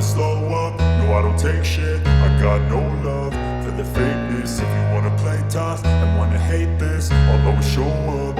slow up, no I don't take shit. I got no love for the fakeness. If you wanna play tough and wanna hate this, I'll always show up.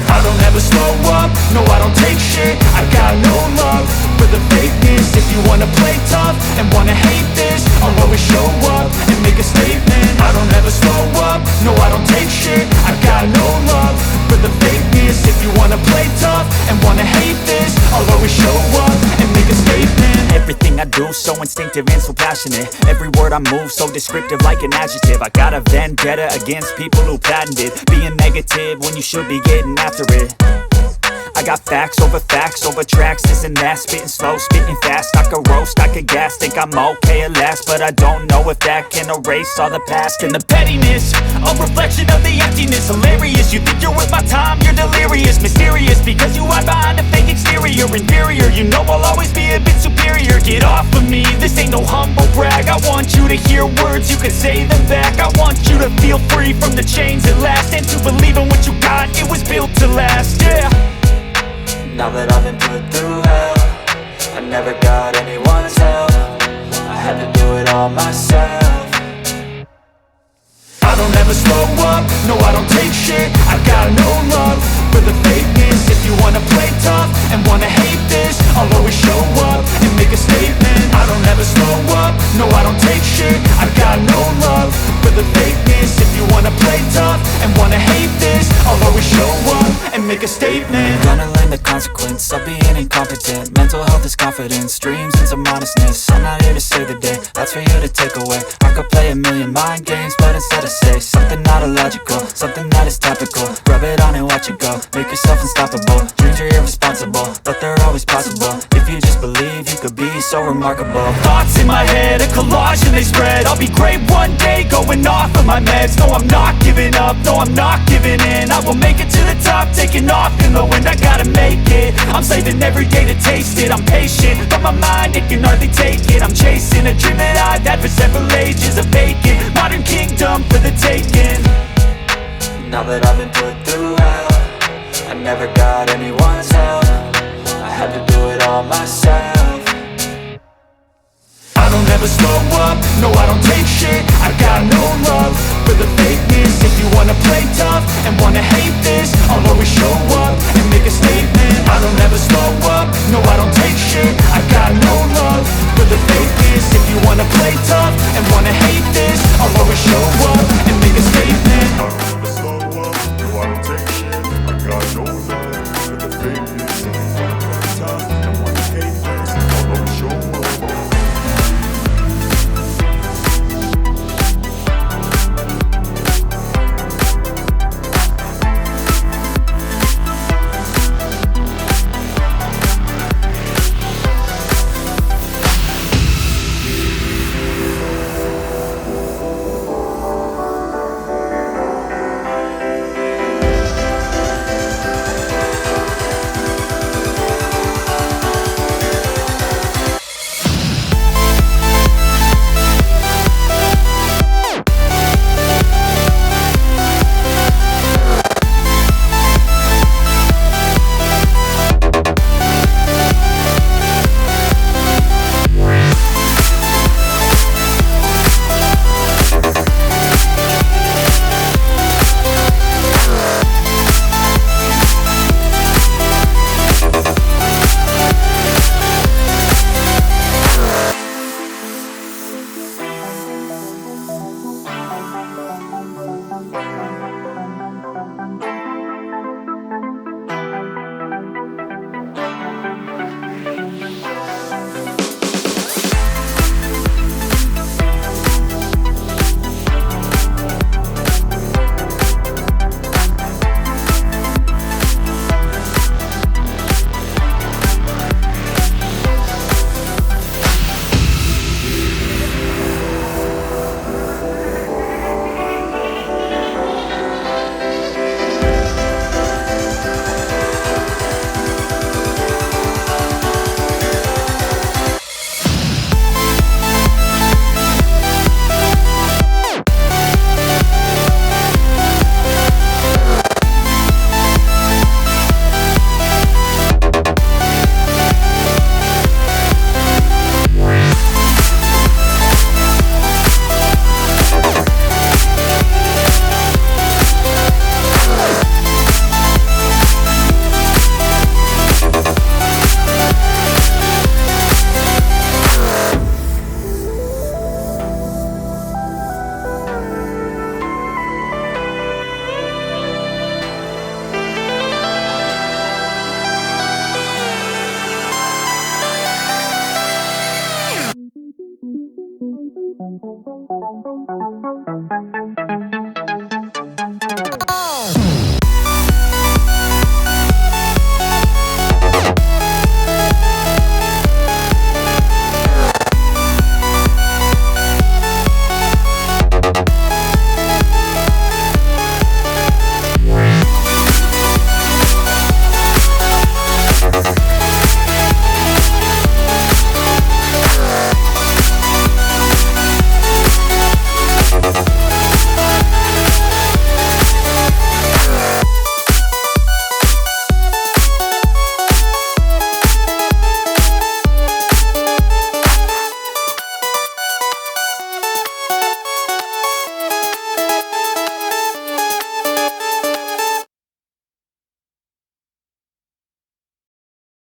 I don't ever slow up, no I don't take shit. I got no love for the fakeness. If you wanna play tough and wanna hate this, I'll always show up and make a statement. I don't ever slow up, no I don't take shit. I got no love for the fakeness. If you wanna play tough and wanna hate this, I'll always show up and make a statement. Everything I do so instinctive and so passionate. Every word I move so descriptive like an adjective. I got a vendetta against people who patented being negative when you should be getting after it. I got facts over tracks, this and that. Spitting slow, spitting fast, I could roast, I could gas. Think I'm okay at last, but I don't know if that can erase all the past. And the pettiness, a reflection of the emptiness. Hilarious, you think you're worth my time, you're delirious. Mysterious, because you hide behind a fake exterior. Inferior, you know I'll always be a bit superior. Get off of me, this ain't no humble brag. I want you to hear words, you can say them back. I want you to feel free from the chains at last, and to believe in what you got, it was built to last, yeah. Now that I've been put through hell, I never got anyone's help. I had to do it all myself. I don't ever slow up, no I don't take shit. I got no love for the fakeness. If you wanna play tough and wanna hate this, I'll always show up and make a statement. I don't ever slow up, no I don't take shit. I got no love for the fakeness. If you wanna play tough and wanna hate this, I'll always show up and make a statement. Gonna learn the consequence of being incompetent. Mental health is confidence, dreams and some modestness. I'm not here to save the day, that's for you to take away. I could play a million mind games, but instead I say something not illogical, something that is topical. Rub it on and watch it go, make yourself unstoppable. Dreams are irresponsible, but they're always possible. If you just believe, you could be so remarkable. Thoughts in my head, a collage and they spread. I'll be great one day, going off of my meds. No, I'm not giving up, no, I'm not giving in. I will make it to the top, taking off in the wind. I gotta make it, I'm saving every day to taste it. I'm patient, but my mind, it can hardly take it. I'm chasing a dream that I've had for several ages. A vacant, modern kingdom for the taking. Now that I've been put through hell, I never got anyone's help. I had to do it all myself. I don't ever slow up, no I don't take shit. I got no love for the fakeness. If you wanna play tough and wanna hate this, I'll always show up and make a statement. I don't ever slow up, no I don't take shit. I got no love for the fakeness. If you wanna play tough and wanna hate this, I'll always show up and make a statement. I don't ever slow up, no I don't take shit. I got no love for the fakeness. If you wanna play tough and wanna hate this, I'll always show up. Thank you.